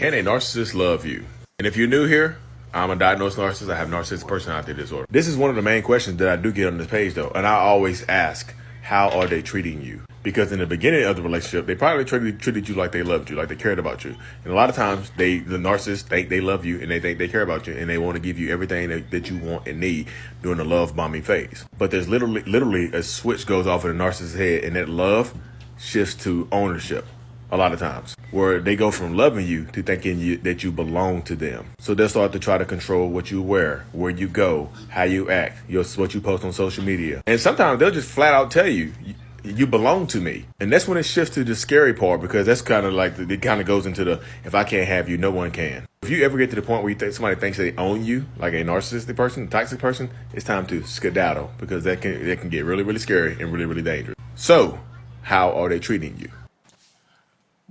Can a narcissist love you? And if you're new here, I'm a diagnosed narcissist. I have narcissistic personality disorder. This is one of the main questions that I do get on this page, though. And I always ask, how are they treating you? Because in the beginning of the relationship, they probably treated you like they loved you, like they cared about you. And a lot of times, the narcissists think they love you and they think they care about you, and they want to give you everything that you want and need during the love bombing phase. But there's literally a switch goes off in the narcissist's head, and that love shifts to ownership. A lot of times, where they go from loving you to thinking that you belong to them. So they'll start to try to control what you wear, where you go, how you act, what you post on social media. And sometimes they'll just flat out tell you, you belong to me. And that's when it shifts to the scary part, because that's kind of like, it kind of goes into the, if I can't have you, no one can. If you ever get to the point where you think somebody thinks they own you, like a narcissistic person, toxic person, it's time to skedaddle, because that can get really, really scary and really, really dangerous. So how are they treating you?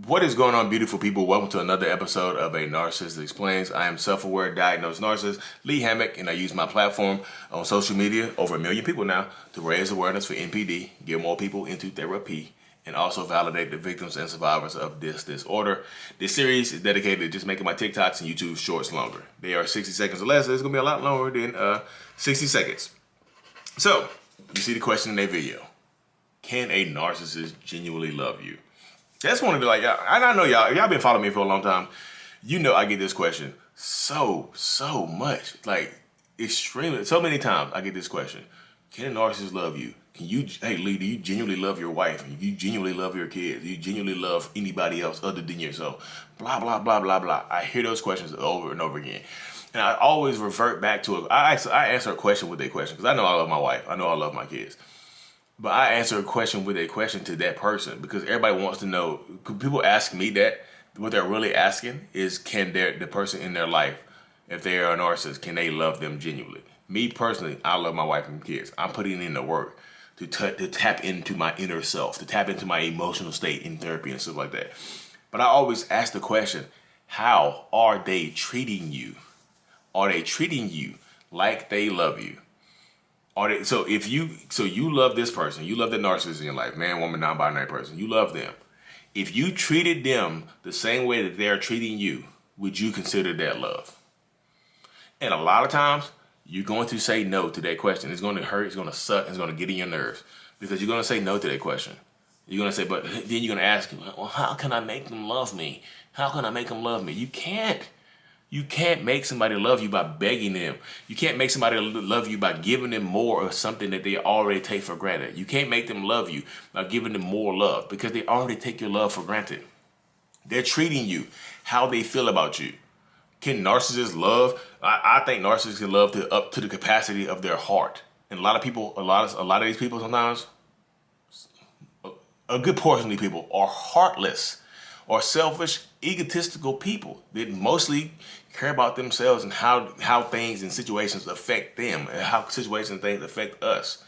What is going on, beautiful people? Welcome to another episode of A Narcissist Explains. I am self-aware, diagnosed narcissist, Lee Hammock, and I use my platform on social media, over 1 million people now, to raise awareness for NPD, get more people into therapy, and also validate the victims and survivors of this disorder. This series is dedicated to just making my TikToks and YouTube shorts longer. They are 60 seconds or less, so it's going to be a lot longer than 60 seconds. So, you see the question in their video. Can a narcissist genuinely love you? That's one of the, like, and I know y'all been following me for a long time. You know I get this question so much, like extremely, so many times I get this question. Can a narcissist love you? Can you, hey Lee, do you genuinely love your wife? Do you genuinely love your kids? Do you genuinely love anybody else other than yourself? Blah, blah, blah, blah, blah. I hear those questions over and over again. And I always revert back to it. I answer a question with a question, because I know I love my wife. I know I love my kids. But I answer a question with a question to that person, because everybody wants to know. People ask me that. What they're really asking is, can the person in their life, if they are a narcissist, can they love them genuinely? Me personally, I love my wife and kids. I'm putting in the work to tap into my inner self, to tap into my emotional state in therapy and stuff like that. But I always ask the question, how are they treating you? Are they treating you like they love you? So you love this person, you love the narcissist in your life, man, woman, non-binary person, you love them. If you treated them the same way that they're treating you, would you consider that love? And a lot of times, you're going to say no to that question. It's going to hurt, it's going to suck, it's going to get in your nerves, because you're going to say no to that question. You're going to say, but then you're going to ask, well, how can I make them love me? How can I make them love me? You can't. You can't make somebody love you by begging them. You can't make somebody love you by giving them more of something that they already take for granted. You can't make them love you by giving them more love, because they already take your love for granted. They're treating you how they feel about you. Can narcissists love? I think narcissists can love up to the capacity of their heart. And a lot of people, a lot of these people sometimes, a good portion of these people are heartless, or selfish, egotistical people that mostly care about themselves and how things and situations affect them, and how situations and things affect us.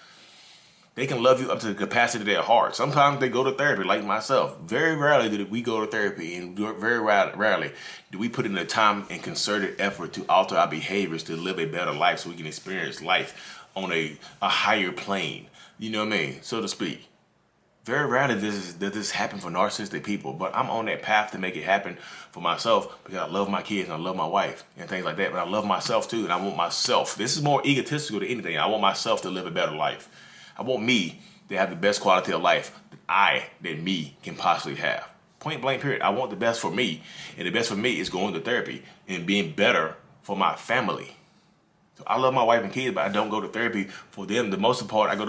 They can love you up to the capacity of their heart. Sometimes they go to therapy, like myself. Very rarely do we go to therapy, and very rarely do we put in the time and concerted effort to alter our behaviors to live a better life, so we can experience life on a higher plane, you know what I mean, so to speak. Very rarely does this happen for narcissistic people, but I'm on that path to make it happen for myself, because I love my kids and I love my wife and things like that. But I love myself too, and I want myself. This is more egotistical than anything. I want myself to live a better life. I want me to have the best quality of life that me can possibly have. Point blank period. I want the best for me, and the best for me is going to therapy and being better for my family. So I love my wife and kids, but I don't go to therapy for them. The most important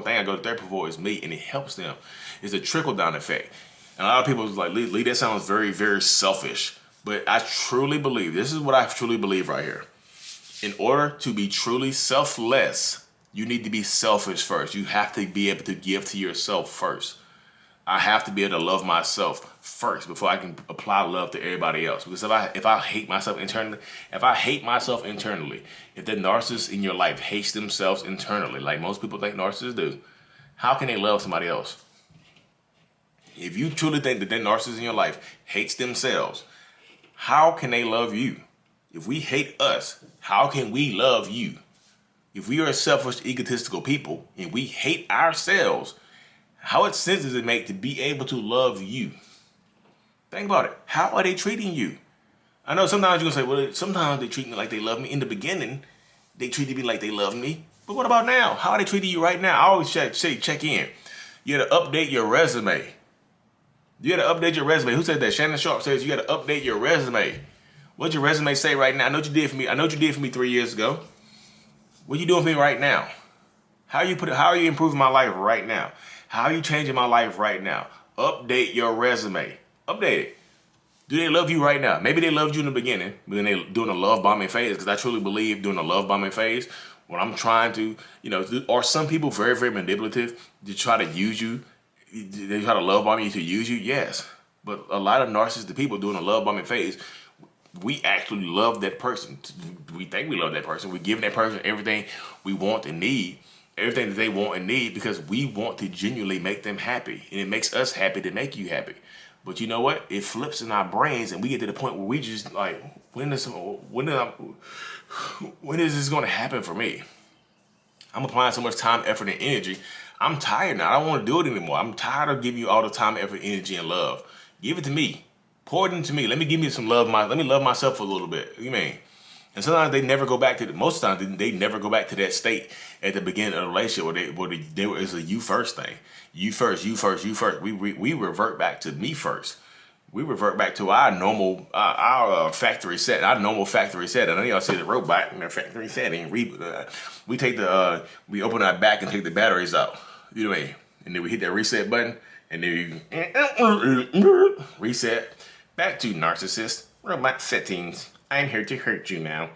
thing I go to therapy for is me, and it helps them. It's a trickle-down effect. And a lot of people is like, Lee, that sounds very, very selfish. But I truly believe, this is what I truly believe right here. In order to be truly selfless, you need to be selfish first. You have to be able to give to yourself first. I have to be able to love myself first before I can apply love to everybody else. Because if I hate myself internally, if the narcissist in your life hates themselves internally, like most people think narcissists do, how can they love somebody else? If you truly think that narcissist in your life hates themselves, how can they love you? If we hate us, how can we love you? If we are selfish, egotistical people and we hate ourselves, how much sense does it make to be able to love you? Think about it. How are they treating you? I know sometimes you're going to say, well, sometimes they treat me like they love me. In the beginning, they treated me like they love me. But what about now? How are they treating you right now? I always check in. You got to update your resume. You got to update your resume. Who said that? Shannon Sharp says you got to update your resume. What's your resume say right now? I know what you did for me. I know what you did for me 3 years ago. What you doing for me right now? How are you improving my life right now? How are you changing my life right now? Update your resume. Update it. Do they love you right now? Maybe they loved you in the beginning, but then they're doing a love bombing phase. Because I truly believe during a love bombing phase, when I'm trying to, are some people very, very manipulative to try to use you? They try to love bomb you to use you? Yes. But a lot of narcissistic people doing a love bombing phase, we actually love that person. We think we love that person. We're giving that person everything we want and need, everything that they want and need, because we want to genuinely make them happy. And it makes us happy to make you happy. But you know what? It flips in our brains and we get to the point where we just like, when is this going to happen for me? I'm applying so much time, effort, and energy. I'm tired now. I don't want to do it anymore. I'm tired of giving you all the time, effort, energy, and love. Give it to me. Pour it into me. Let me give me some love. Let me love myself for a little bit. You mean? And sometimes they never go back to most times they never go back to that state at the beginning of the relationship where it's a you first thing. You first. We revert back to me first. We revert back to our normal, our factory set, our normal factory set. And I know y'all see the robot in their factory setting. We take we open our back and take the batteries out. You know what I mean? And then we hit that reset button, and then you reset back to narcissist robot settings. I'm here to hurt you now.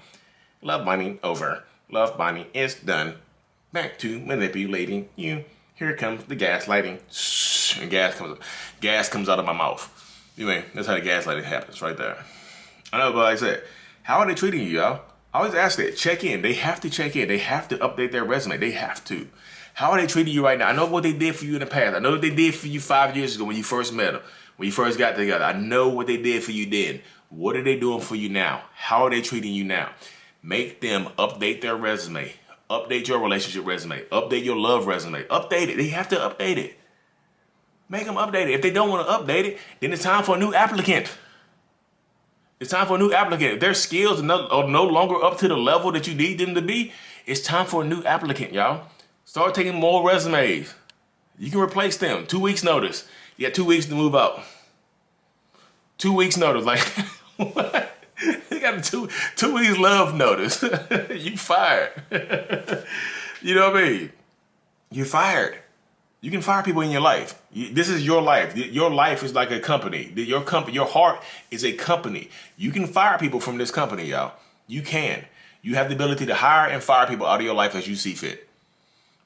Love bombing over. Love bombing is done. Back to manipulating you. Here comes the gaslighting. And gas comes out of my mouth. You mean, that's how the gaslighting happens right there. I know, but like I said, how are they treating you, y'all? I always ask that. Check in. They have to check in. They have to update their resume. They have to. How are they treating you right now? I know what they did for you in the past. I know what they did for you 5 years ago when you first met them, when you first got together. I know what they did for you then. What are they doing for you now? How are they treating you now? Make them update their resume. Update your relationship resume. Update your love resume. Update it. They have to update it. Make them update it. If they don't want to update it, then it's time for a new applicant. It's time for a new applicant. If their skills are no longer up to the level that you need them to be, it's time for a new applicant, y'all. Start taking more resumes. You can replace them. 2 weeks notice. You got 2 weeks to move out. 2 weeks notice. Like, what? You got a two weeks love notice. You fired. You know what I mean? You're fired. You can fire people in your life. This is your life. Your life is like a company. Your heart is a company. You can fire people from this company, y'all. You can. You have the ability to hire and fire people out of your life as you see fit.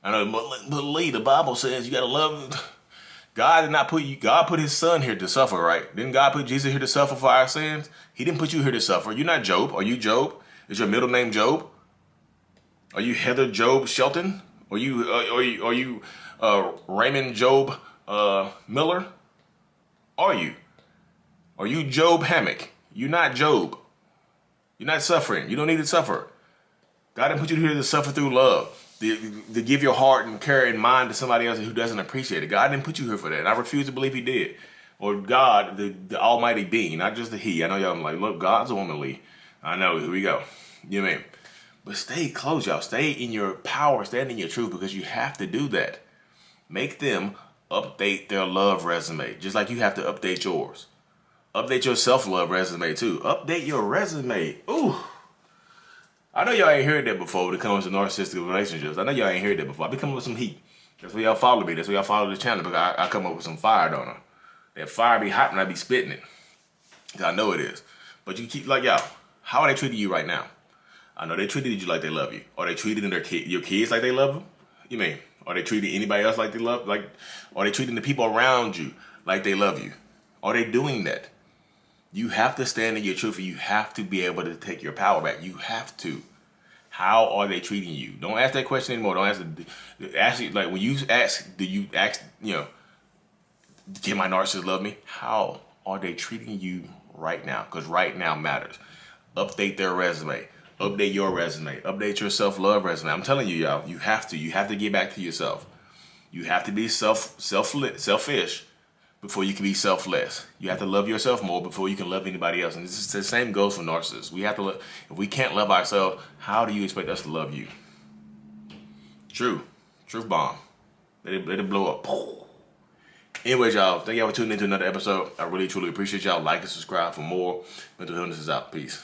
I know, but Lee, the Bible says you got to love. God did not put you. God put his son here to suffer, right? Didn't God put Jesus here to suffer for our sins? He didn't put you here to suffer. You're not Job. Are you Job? Is your middle name Job? Are you Heather Job Shelton? Are you Raymond Job Miller? Are you? Are you Job Hammock? You're not Job. You're not suffering. You don't need to suffer. God didn't put you here to suffer through love. To give your heart and care and mind to somebody else who doesn't appreciate it. God didn't put you here for that. And I refuse to believe he did. Or God, the almighty being, not just the he. I know y'all like, look, God's a woman, Lee. I know, here we go. You know what I mean? But stay close, y'all. Stay in your power, stand in your truth, because you have to do that. Make them update their love resume, just like you have to update yours. Update your self-love resume, too. Update your resume. Ooh. I know y'all ain't heard that before when it comes to narcissistic relationships. I know y'all ain't heard that before. I be coming with some heat. That's why y'all follow me. That's why y'all follow the channel, because I come up with some fire, don't I? That fire be hot and I be spitting it. Because I know it is. But you keep, like, y'all, how are they treating you right now? I know they treated you like they love you. Are they treating your kids like they love them? You mean, are they treating anybody else like they love? Like, are they treating the people around you like they love you? Are they doing that? You have to stand in your truth, and you have to be able to take your power back. You have to. How are they treating you? Don't ask that question anymore. Don't ask it like when you ask, do you ask, can my narcissist love me? How are they treating you right now? Because right now matters. Update their resume. Update your resume. Update your self-love resume. I'm telling you, y'all, you have to. You have to get back to yourself. You have to be selfish. before you can be selfless. You have to love yourself more before you can love anybody else. And this is the same goes for narcissists. We have to if we can't love ourselves, how do you expect us to love you? Truth bomb. Let it blow up. Anyways, y'all, thank y'all for tuning into another episode. I really truly appreciate y'all. Like and subscribe for more. Mental Illness is out. Peace.